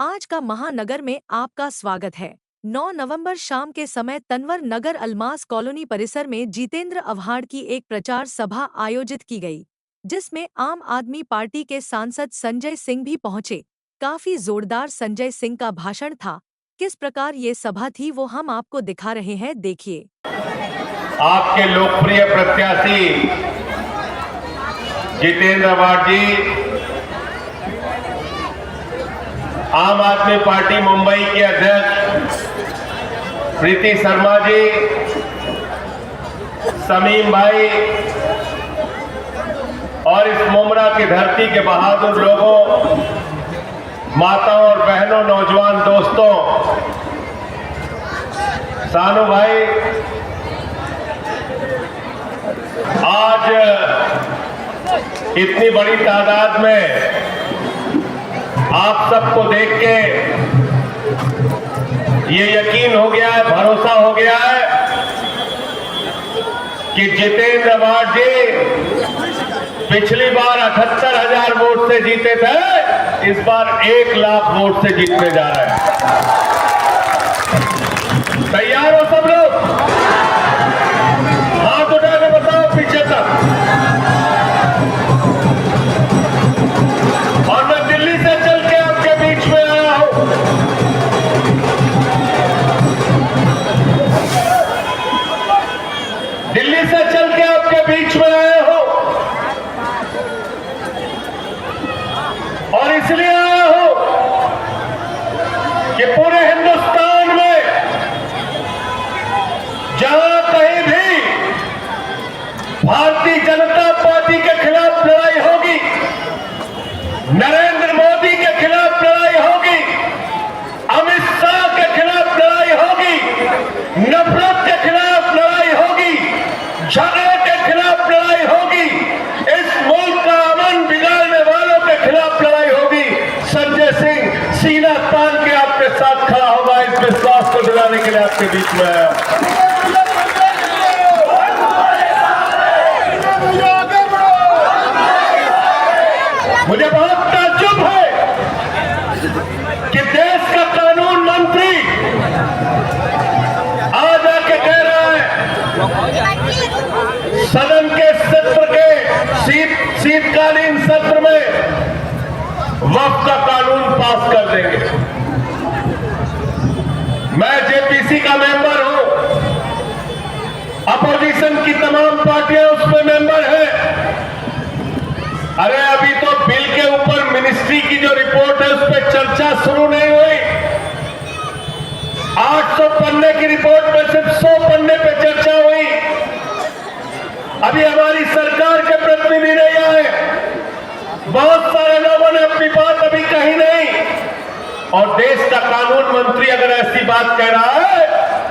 आज का महानगर में आपका स्वागत है। 9 नवंबर शाम के समय तंवर नगर अलमास कॉलोनी परिसर में जितेंद्र अव्हाड की एक प्रचार सभा आयोजित की गई, जिसमें आम आदमी पार्टी के सांसद संजय सिंह भी पहुंचे। काफी जोरदार संजय सिंह का भाषण था। किस प्रकार ये सभा थी वो हम आपको दिखा रहे हैं, देखिए। आपके लोकप्रिय प्रत्याशी जितेंद्र अव्हाड जी, आम आदमी पार्टी मुंबई के अध्यक्ष प्रीति शर्मा जी, समीम भाई और इस मुमरा की धरती के बहादुर लोगों, माताओं और बहनों, नौजवान दोस्तों, सानू भाई, आज इतनी बड़ी तादाद में आप सबको देख के ये यकीन हो गया है, भरोसा हो गया है कि जितेंद्र अव्हाड जी पिछली बार 78,000 वोट से जीते थे, इस बार 1 लाख वोट से जीतने जा रहे हैं। तैयार हो सब लोग? हाथ उठा के बताओ पीछे तक। और मैं दिल्ली से चल के आपके बीच में आया हूं। दिल्ली से चल के आपके बीच में आया हूं और इसलिए आया हूं कि पूरे हिंदुस्तान में जहां कहीं भी भारतीय जनता पार्टी के खिलाफ लड़ाई होगी, नरेंद्र मोदी के खिलाफ लड़ाई होगी, अमित शाह के खिलाफ लड़ाई होगी, नफरत के खिलाफ लड़ाई होगी, झगड़े के खिलाफ लड़ाई होगी, इस मुल्क का अमन बिगाड़ने वालों के खिलाफ लड़ाई होगी। संजय सिंह सीना तान के आपके साथ खड़ा होगा। इस विश्वास को दिलाने के लिए आपके बीच में आया। मुझे बहुत ताज्जुब है कि देश का कानून मंत्री आज आके कह रहा है सदन के सत्र के शीतकालीन सत्र में वक्फ का कानून पास कर देंगे। मैं जेपीसी का मेंबर हूं, अपोजिशन की तमाम पार्टियां उसमें मेंबर हैं। अरे अभी तो बिल के ऊपर मिनिस्ट्री की जो रिपोर्ट है उस पर चर्चा शुरू नहीं हुई। 800 पन्ने की रिपोर्ट में सिर्फ 100 पन्ने पे चर्चा हुई। अभी हमारी सरकार के प्रतिनिधि नहीं आए, बहुत सारे लोगों ने अपनी बात अभी कही नहीं। और देश का कानून मंत्री अगर ऐसी बात कह रहा है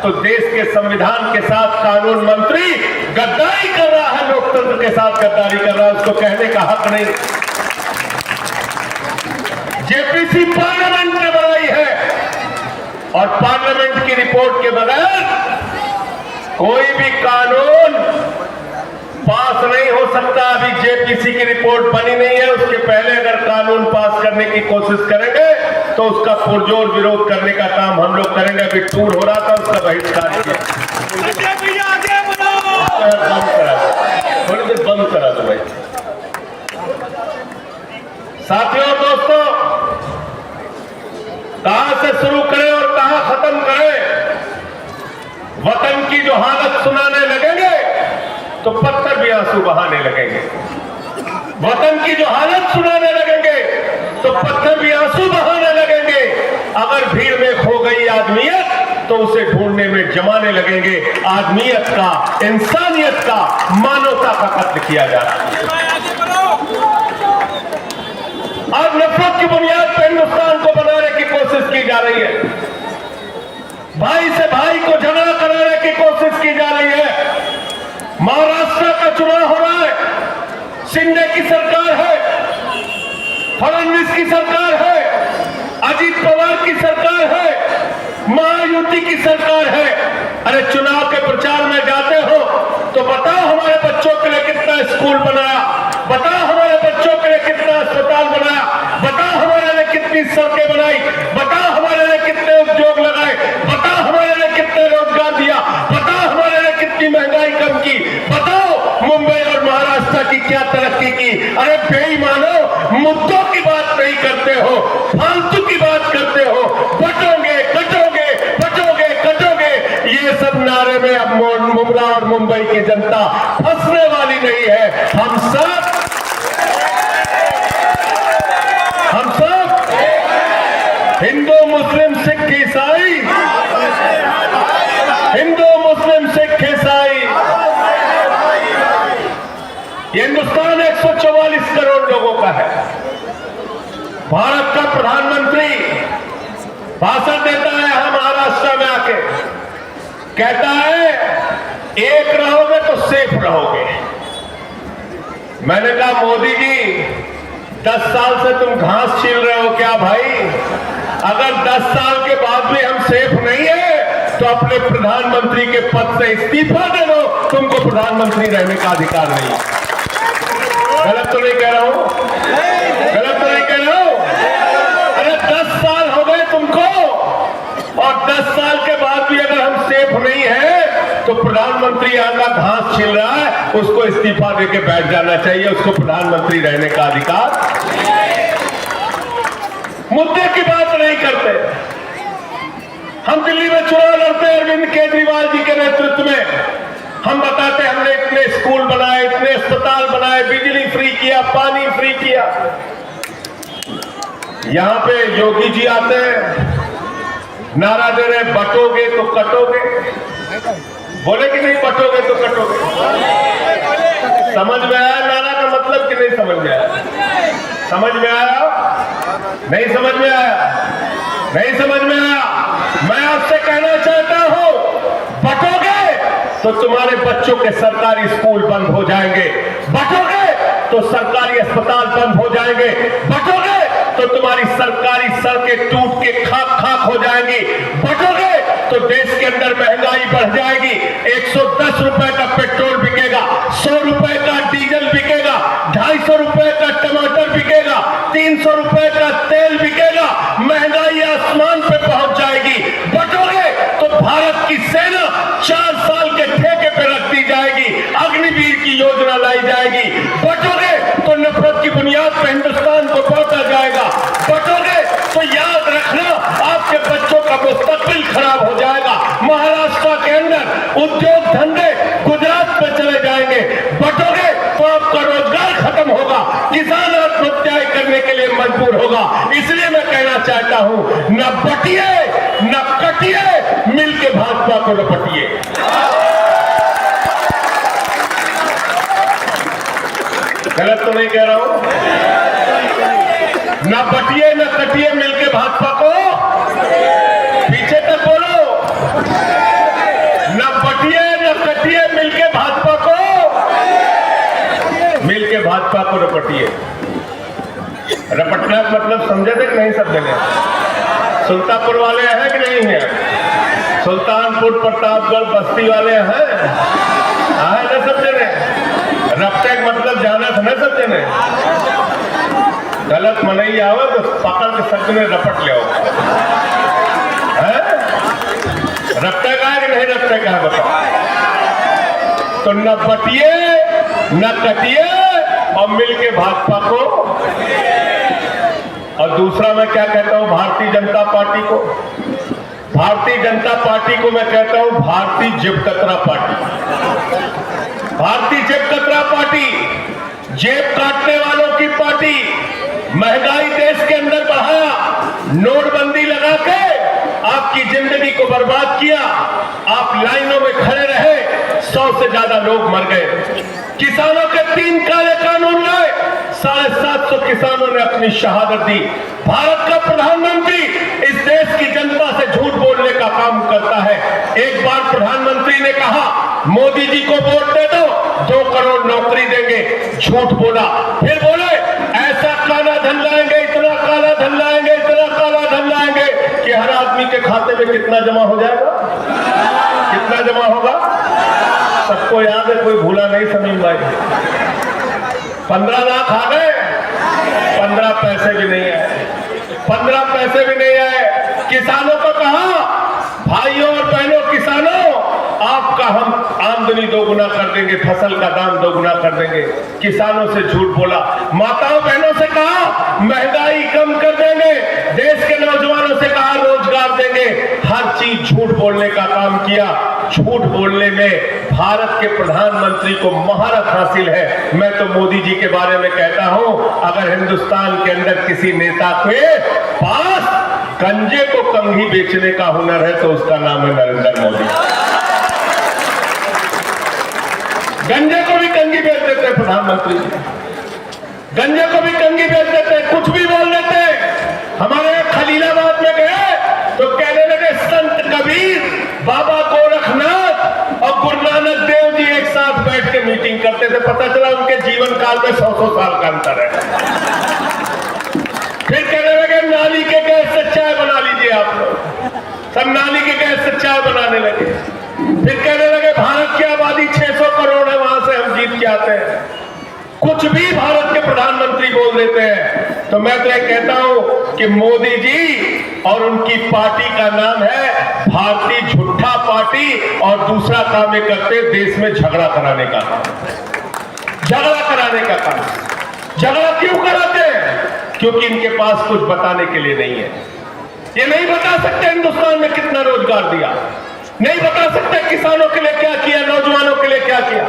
तो देश के संविधान के साथ कानून मंत्री गद्दारी कर रहा है, लोकतंत्र के साथ गद्दारी कर रहा है, उसको कहने का हक नहीं। जेपीसी पार्लियामेंट ने बनाई है और पार्लियामेंट की रिपोर्ट के बगैर कोई भी कानून पास नहीं हो सकता। अभी जेपीसी की रिपोर्ट बनी नहीं है, उसके पहले अगर कानून पास करने की कोशिश करेंगे तो उसका पुरजोर विरोध करने का काम हम लोग करेंगे। अभी टूर हो रहा था, उसका बहिष्कार किया। थोड़ी देर बंद करा दो भाई। साथियों, दोस्तों, कहां से शुरू करें और कहां खत्म करें? वतन की जो हालत सुनाने लगेंगे तो पत्थर भी आंसू बहाने लगेंगे। वतन की जो हालत सुनाने लगेंगे तो पत्थर भी आंसू बहाने लगेंगे। अगर भीड़ में खो गई आदमियत तो उसे ढूंढने में जमाने लगेंगे। आदमियत का, इंसानियत का, मानवता का कत्ल किया जा रहा है। आज नफरत की बुनियाद पर हिंदुस्तान को बनाने की कोशिश की जा रही है। भाई से भाई को झगड़ा कराने की कोशिश की जा रही है। महाराष्ट्र का चुनाव हो रहा है, शिंदे की सरकार है, फडणवीस की सरकार है, अजीत पवार की सरकार है, महायुति की सरकार है। अरे चुनाव के प्रचार में जाते हो तो बताओ हमारे बच्चों के लिए कितना स्कूल बनाया, बताओ हमारे बच्चों के लिए कितना अस्पताल बनाया, बताओ हमारे लिए कितनी कितनी सड़कें बनाई, बता हमारे लिए कितने उद्योग लगाए, बता हमारे लिए कितने रोजगार दिया, बता हमारे लिए कितनी महंगाई कम की, बताओ मुंबई और महाराष्ट्र की क्या तरक्की की। अरे बेईमानो, मुद्दों की बात नहीं करते हो, फालतू की बात करते हो। बटोगे कटोगे, बटोगे कटोगे, ये सब नारे में अब मुमरा और मुंबई की जनता फंसने वाली नहीं है। हम सब हिंदू मुस्लिम सिख ईसाई, हिंदू मुस्लिम सिख ईसाई, हिंदुस्तान 144 करोड़ लोगों का है। भारत का प्रधानमंत्री भाषण देता है यहाँ महाराष्ट्र में आके, कहता है एक रहोगे तो सेफ रहोगे। मैंने कहा मोदी जी 10 साल से तुम घास छील रहे हो क्या भाई? अगर 10 साल के बाद भी हम सेफ नहीं है तो अपने प्रधानमंत्री के पद से इस्तीफा दे दो, तुमको प्रधानमंत्री रहने का अधिकार नहीं। गलत तो नहीं कह रहा हूं? गलत तो नहीं कह रहा हूं? अरे 10 साल हो गए तुमको, और 10 साल के बाद भी अगर हम सेफ नहीं है तो प्रधानमंत्री यहां का घास छील रहा है, उसको इस्तीफा देके बैठ जाना चाहिए, उसको प्रधानमंत्री रहने का अधिकार। मुद्दे की बात नहीं करते। हम दिल्ली में चुनाव लड़ते हैं अरविंद केजरीवाल जी के नेतृत्व में, हम बताते हैं हमने इतने स्कूल बनाए, इतने अस्पताल बनाए, बिजली फ्री किया, पानी फ्री किया। यहां पे योगी जी आते हैं, नारा दे रहे बटोगे तो कटोगे। बोले कि नहीं बटोगे तो कटोगे? समझ में आया नारा का मतलब कि नहीं समझ में आया? समझ में आया? नहीं समझ में आया? नहीं समझ में आया? मैं आपसे कहना चाहता हूं, बटोगे तो तुम्हारे बच्चों के सरकारी स्कूल बंद हो जाएंगे, बटोगे तो सरकारी अस्पताल बंद हो जाएंगे, बटोगे तो तुम्हारी सरकारी सड़कें टूट के खाक खाक हो जाएंगी, बटोगे तो देश के अंदर महंगाई बढ़ जाएगी। 110 रुपए का पेट्रोल बिकेगा, 100 रुपए का डीजल बिकेगा, 250 रुपए का टमाटर बिकेगा, 300 रुपए का तेल बिकेगा, महंगाई आसमान पे पहुंच जाएगी। बटोगे तो भारत की सेना 4 साल के ठेके पे रख दी जाएगी, अग्निवीर की योजना लाई जाएगी। बटोगे तो नफरत की बुनियाद पर हिंदुस्तान को बांटा जाएगा। बटोगे तो याद रखना आपके बच्चों का मुस्तकबिल खराब हो जाएगा। महाराष्ट्र के अंदर उद्योग धंधे गुजरात में चले जाएंगे। बटोगे तो आपका रोजगार खत्म होगा, किसान आत्महत्याएं करने के लिए मजबूर होगा। इसलिए मैं कहना चाहता हूं, न बटिए न कटिए, मिलके भाजपा को लपटिए। गलत तो नहीं कह रहा हूं? न बटिए न कटिए, मिलके भाजपा को, पीछे तक बोलो, न बटिए न कटिए, मिलके भाजपा को, मिलके भाजपा को रपटिए। रपटना का मतलब समझे थे कि नहीं समझे? सुल्तानपुर वाले हैं कि नहीं है? सुल्तानपुर प्रतापगढ़ बस्ती वाले हैं, आए ना समझे ने? रपटे का मतलब जाना था ना समझे ने? गलत मनई आवे तो पकड़ के शब्द में रपट ले। रपटे का है कि नहीं रपटे का है बताओ? तो न बटिए न कटिए और मिलके भाजपा को। और दूसरा मैं क्या कहता हूं भारतीय जनता पार्टी को, भारतीय जनता पार्टी को मैं कहता हूं भारतीय जेब कतरा पार्टी। भारतीय जेब कतरा पार्टी, जेब काटने वालों की पार्टी। महंगाई देश के अंदर बढ़ाया, नोटबंदी लगा के आपकी जिंदगी को बर्बाद किया, आप लाइनों में खड़े रहे, 100 से ज्यादा लोग मर गए। किसानों के 3 काले कानून लाए, 750 किसानों ने अपनी शहादत दी। भारत का प्रधानमंत्री इस देश की जनता से झूठ बोलने का काम करता है। एक बार प्रधानमंत्री ने कहा मोदी जी को वोट दे दो, 2 करोड़ नौकरी देंगे, झूठ बोला। फिर बोले ऐसा काला धन लाएंगे, इतना काला धन लाएंगे, इतना काला धन लाएंगे कि हर आदमी के खाते में कितना जमा हो जाएगा? कितना जमा होगा? सबको याद है, कोई भूला नहीं समीम भाई। 15 लाख आ गए, 15 पैसे भी नहीं आए। 15 पैसे भी नहीं आए। किसानों को कहा, भाइयों और बहनों किसानों, आपका हम आमदनी दोगुना कर देंगे, फसल का दाम दोगुना कर देंगे। किसानों से झूठ बोला। माताओं बहनों से कहा महंगाई कम कर देंगे, देश के नौजवानों से कहा रोजगार देंगे। हर चीज झूठ बोलने का काम किया। झूठ बोलने में भारत के प्रधानमंत्री को महारत हासिल है। मैं तो मोदी जी के बारे में कहता हूं, अगर हिंदुस्तान के अंदर किसी नेता के पास गंजे को कंघी बेचने का हुनर है तो उसका नाम है नरेंद्र मोदी। गंजे को भी कंघी बेच देते हैं प्रधानमंत्री जी, गंजे को भी कंघी बेच देते हैं, कुछ भी बोल देते हैं। हमारे खलीलाबाद में गए तो कहने लगे संत कबीर, बाबा गोरखनाथ और गुरु नानक देव जी एक साथ बैठ के मीटिंग करते थे। पता चला उनके जीवन काल में 100 साल का अंतर है। फिर कहने लगे नाली के गैस से चाय बना लीजिए आप लोग, सब नाली के गैस से चाय बनाने लगे। फिर कहने लगे भारत की आबादी 600 करोड़ है, वहां से हम जीत के आते हैं। कुछ भी भारत के प्रधानमंत्री बोल देते हैं। तो मैं तो ये कहता हूं कि मोदी जी और उनकी पार्टी का नाम है भारतीय झूठा पार्टी, और दूसरा काम ये करते देश में झगड़ा कराने का काम। झगड़ा कराने का काम। झगड़ा क्यों कराते हैं? क्योंकि इनके पास कुछ बताने के लिए नहीं है। ये नहीं बता सकते हिंदुस्तान में कितना रोजगार दिया, नहीं बता सकते किसानों के लिए क्या किया, नौजवानों के लिए क्या किया।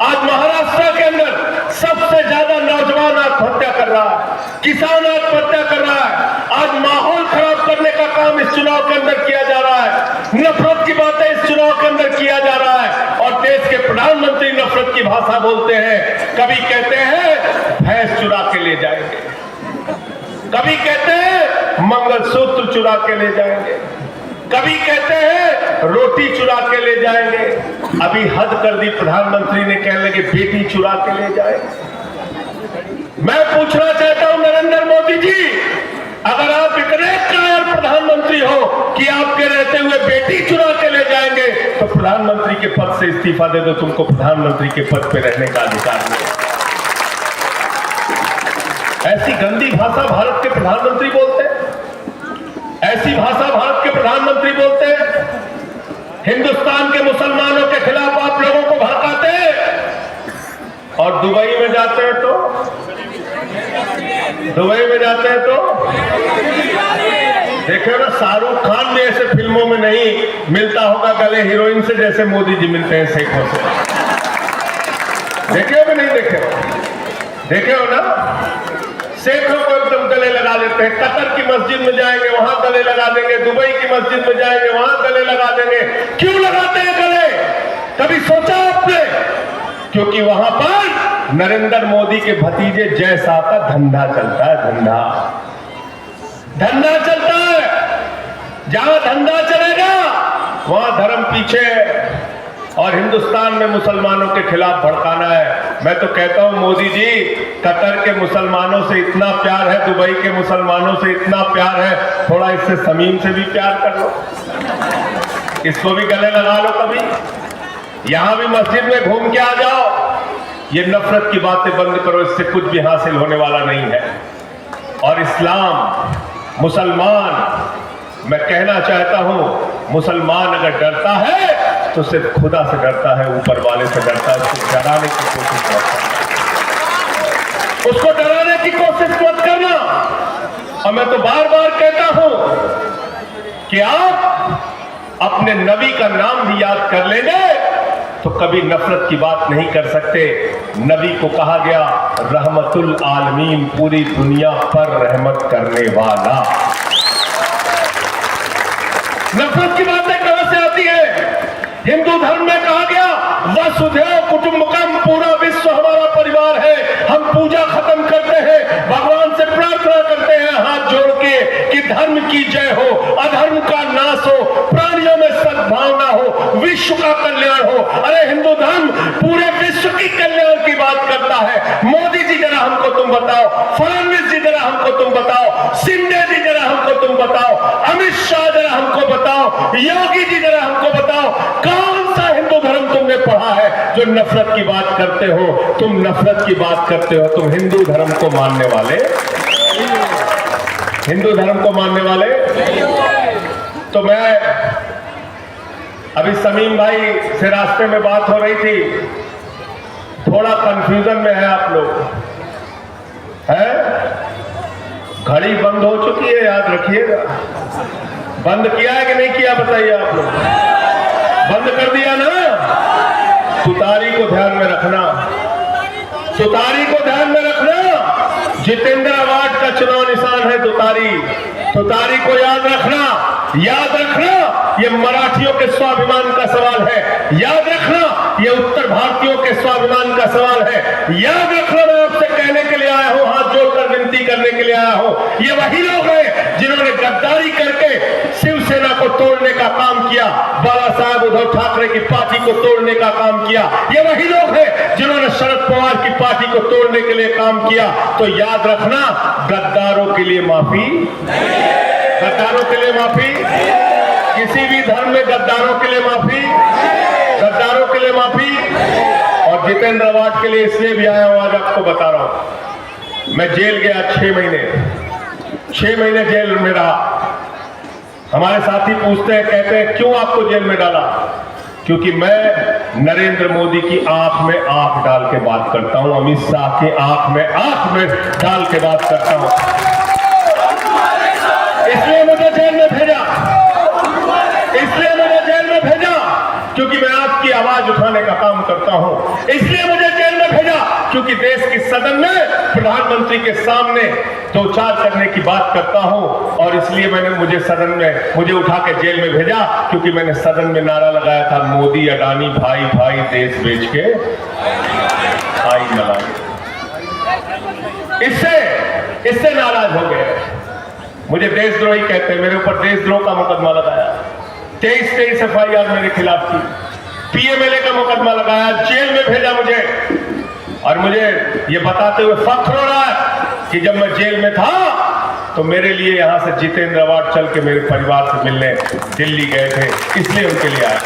आज महाराष्ट्र के अंदर सबसे ज्यादा नौजवान आत्महत्या कर रहा है, किसान आत्महत्या कर रहा है। आज माहौल खराब करने का काम इस चुनाव के अंदर किया जा रहा है, नफरत की बातें इस चुनाव के अंदर किया जा रहा है। और देश के प्रधानमंत्री नफरत की भाषा बोलते हैं। कभी कहते हैं भैंस चुरा के ले जाएंगे, कभी कहते हैं मंगलसूत्र चुरा के ले जाएंगे, कभी कहते हैं रोटी चुरा के ले जाएंगे। अभी हद कर दी, प्रधानमंत्री ने कहने लगे बेटी चुरा के ले जाए। मैं पूछना चाहता हूं नरेंद्र मोदी जी, अगर आप इतने कायर प्रधानमंत्री हो कि आपके रहते हुए बेटी चुरा के ले जाएंगे, तो प्रधानमंत्री के पद से इस्तीफा दे दो, तुमको प्रधानमंत्री के पद पे रहने का अधिकार नहीं। ऐसी गंदी भाषा भारत के प्रधानमंत्री बोलते हैं, ऐसी भाषा भारत के प्रधानमंत्री बोलते हैं। हिंदुस्तान के मुसलमानों के खिलाफ आप लोगों को भड़काते हैं, और दुबई में जाते हैं तो देखिए ना, शाहरुख खान भी ऐसे फिल्मों में नहीं मिलता होगा गले हीरोइन से जैसे मोदी जी मिलते हैं शेखों से। देखे हो कि नहीं देखे हो? देखे हो ना, शेखों को एकदम गले लगा लेते हैं। कतर की मस्जिद में जाएंगे वहां गले लगा देंगे, दुबई की मस्जिद में जाएंगे वहां गले लगा देंगे। क्यों लगाते हैं गले? कभी सोचा आपने? क्योंकि वहां पर नरेंद्र मोदी के भतीजे जय शाह का धंधा चलता है। धंधा चलता है। जहां धंधा चलेगा वहां धर्म पीछे है, और हिंदुस्तान में मुसलमानों के खिलाफ भड़काना है। मैं तो कहता हूं मोदी जी, कतर के मुसलमानों से इतना प्यार है, दुबई के मुसलमानों से इतना प्यार है, थोड़ा इससे समीम से भी प्यार कर लो, इसको भी गले लगा लो। कभी यहां भी मस्जिद में घूम के आ जाओ। ये नफरत की बातें बंद करो, इससे कुछ भी हासिल होने वाला नहीं है। और इस्लाम, मुसलमान, मैं कहना चाहता हूं मुसलमान अगर डरता है तो सिर्फ खुदा से डरता है, ऊपर वाले से डरता है। उसको डराने की कोशिश करता है, उसको डराने की कोशिश मत करना। और मैं तो बार बार कहता हूं कि आप अपने नबी का नाम भी याद कर लेंगे तो कभी नफरत की बात नहीं कर सकते। नबी को कहा गया रहमतुल आलमीन, पूरी दुनिया पर रहमत करने वाला। नफरत की बातें कहां से आती है? हिंदू धर्म में कहा गया वसुधैव कुटुंबकम, पूरा विश्व हमारा परिवार है। हम पूजा खत्म करते हैं, भगवान से प्रार्थना करते हैं हाथ जोड़ के कि धर्म की जय हो, अधर्म का नाश हो, प्राणियों में सद्भावना हो, विश्व का कल्याण हो। अरे हिंदू धर्म पूरे विश्व की कल्याण की बात करता है। मोदी जी जरा हमको तुम बताओ, फडणवीस जी जरा हमको तुम बताओ, शिंदे जी जरा हमको तुम बताओ, अमित शाह जरा हमको बताओ, योगी जी जरा हमको बताओ, कौन सा हिंदू धर्म तुमने पढ़ा है जो नफरत की बात करते हो? तुम नफरत की बात करते हो, तुम हिंदू धर्म को मानने वाले। हिंदू धर्म को मानने वाले। तो मैं अभी समीम भाई से रास्ते में बात हो रही थी, थोड़ा कंफ्यूजन में है आप लोग, है? घड़ी बंद हो चुकी है, याद रखिएगा। बंद किया है कि नहीं किया बताइए आप लोग? बंद कर दिया ना? तुतारी को ध्यान में रखना, तुतारी को ध्यान में रखना। जितेंद्र अवार्ड का चुनाव निशान है तुतारी। तुतारी को याद रखना, याद रखना। ये मराठियों के स्वाभिमान का सवाल है, याद रखना। ये उत्तर भारतीयों के स्वाभिमान का सवाल है, याद रखना। मैं आपसे कहने के लिए आया हूं, हाथ जोड़कर विनती करने के लिए आया हूं। ये वही लोग हैं जिन्होंने गद्दारी करके शिवसेना को तोड़ने का काम किया, बाला साहब उद्धव ठाकरे की पार्टी को तोड़ने का काम किया। ये वही लोग हैं जिन्होंने शरद पवार की पार्टी को तोड़ने के लिए काम किया। तो याद रखना, गद्दारों के लिए माफी, गद्दारों के लिए माफी, किसी भी धर्म में गद्दारों के लिए माफी, गद्दारों के लिए माफी। और जितेंद्र अवार्ड के लिए इसलिए भी आया हूं, आज आपको बता रहा हूं। मैं जेल गया 6 महीने जेल में रहा। हमारे साथी पूछते हैं, कहते हैं क्यों आपको जेल में डाला? क्योंकि मैं नरेंद्र मोदी की आंख में आंख डाल के बात करता हूं, अमित शाह की आंख में डाल के बात करता हूं। इसलिए मुझे जेल में भेजा, इसलिए मुझे जेल में भेजा क्योंकि मैं आपकी आवाज उठाने का काम करता हूं। इसलिए मुझे जेल में भेजा क्योंकि देश की सदन में प्रधानमंत्री के सामने दो चार करने की बात करता हूं। और इसलिए मुझे सदन में मुझे उठा के जेल में भेजा क्योंकि मैंने सदन में नारा लगाया था, मोदी अडानी भाई भाई देश बेच के भाई मलाई। इससे नाराज हो गए, मुझे देशद्रोही कहते हैं। मेरे ऊपर देशद्रोह का मुकदमा लगाया, 23 FIR मेरे खिलाफ थी, PMLA का मुकदमा लगाया, जेल में भेजा मुझे। और मुझे ये बताते हुए फख्र हो रहा है कि जब मैं जेल में था तो मेरे लिए यहां से जितेंद्र अवार्ड चल के मेरे परिवार से मिलने दिल्ली गए थे, इसलिए उनके लिए आया।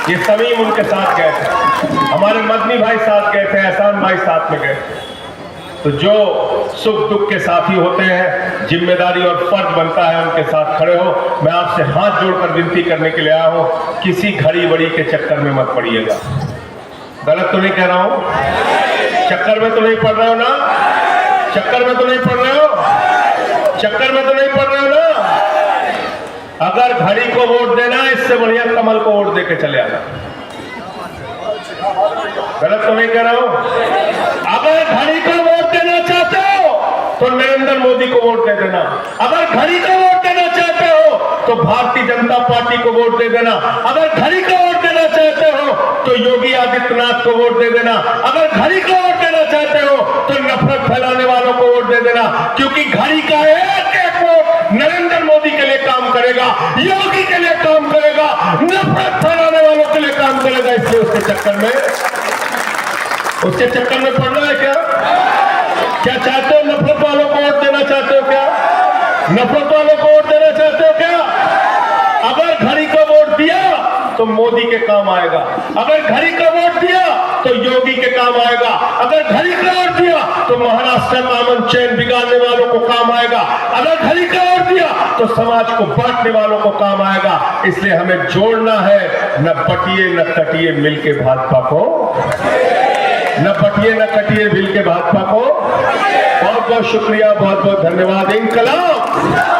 ये समीम उनके साथ गए थे, हमारे मदनी भाई साथ गए थे, एहसान भाई साथ में गए। तो जो सुख दुख के साथी होते हैं, जिम्मेदारी और फर्ज बनता है उनके साथ खड़े हो। मैं आपसे हाथ जोड़कर विनती करने के लिए आया हूं, किसी घड़ी बड़ी के चक्कर में मत पड़िएगा। गलत तो नहीं कह रहा हूं? चक्कर में तो नहीं पड़ रहे हो ना? चक्कर में तो नहीं पड़ रहे हो? चक्कर में तो नहीं पड़ रहे हो ना? अगर घड़ी को वोट देना, इससे बढ़िया कमल को वोट देके चले आना। गलत तो नहीं कह रहा हूं? अगर घड़ी को वोट देना चाहते हो तो नरेंद्र मोदी को वोट दे देना। अगर घड़ी को वोट देना चाहते हो तो भारतीय जनता पार्टी को वोट दे देना। अगर घड़ी को वोट देना चाहते हो तो योगी आदित्यनाथ को वोट दे देना। अगर घड़ी को वोट देना चाहते हो तो नफरत फैलाने वालों को वोट दे देना। क्योंकि घड़ी का एक वोट नरेंद्र मोदी के लिए काम करेगा, योगी के लिए काम करेगा, नफरत फैलाने वालों के लिए काम करेगा। इसलिए उसके चक्कर में पड़ना है क्या? क्या चाहते हो? नफरत वालों को वोट देना चाहते हो क्या? नफरत वालों को वोट देना चाहते हो क्या? अगर घड़ी को वोट दिया तो मोदी के काम आएगा। अगर घड़ी को वोट दिया तो योगी के काम आएगा। अगर घड़ी को वोट दिया तो महाराष्ट्र में अमन चैन बिगाड़ने वालों को काम आएगा। अगर घड़ी को वोट दिया तो समाज को बांटने वालों को काम आएगा। इसलिए हमें जोड़ना है, न बटिए न कटिए मिलके भाजपा को, न बटिए न कटिए मिलके भाजपा को। बहुत बहुत शुक्रिया, बहुत बहुत धन्यवाद। इंकलाब।